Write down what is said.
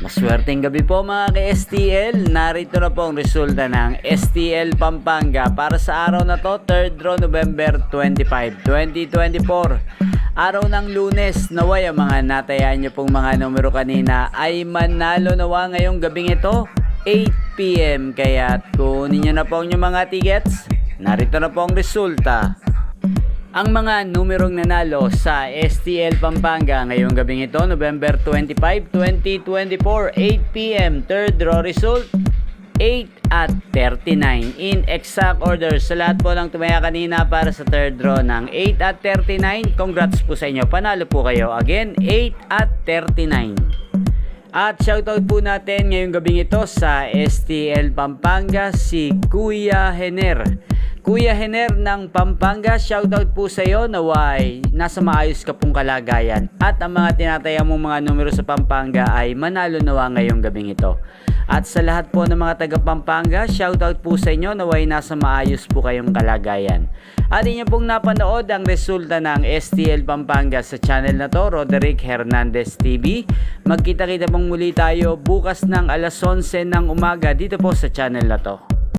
Maswerteng gabi po mga ka-STL. Narito na po ang resulta ng STL Pampanga para sa araw na to, 3rd draw November 25, 2024. Araw ng Lunes. Naway ang mga natayaan nyo pong mga numero kanina ay manalo nawa ngayong gabing ito, 8 PM. Kaya kunin nyo na po ang inyong mga tickets. Narito na po ang resulta. Ang mga numerong nanalo sa STL Pampanga ngayong gabing ito, November 25, 2024, 8 PM, 3rd draw result, 8 at 39. In exact order, sa lahat po ng tumaya kanina para sa 3rd draw ng 8 at 39, congrats po sa inyo. Panalo po kayo. Again, 8 at 39. At shoutout po natin ngayong gabing ito sa STL Pampanga si Kuya Hener. Kuya Hener ng Pampanga, shoutout po sa iyo. Naway nasa maayos ka pong kalagayan at ang mga tinataya mong mga numero sa Pampanga ay manalo nawa ngayong gabing ito. At sa lahat po ng mga taga Pampanga, shoutout po sa inyo. Naway nasa maayos po kayong kalagayan. At inyo pong napanood ang resulta ng STL Pampanga sa channel na to, Roderick Hernandez TV. Magkita-kita pong muli tayo bukas ng alas 11 ng umaga dito po sa channel na to.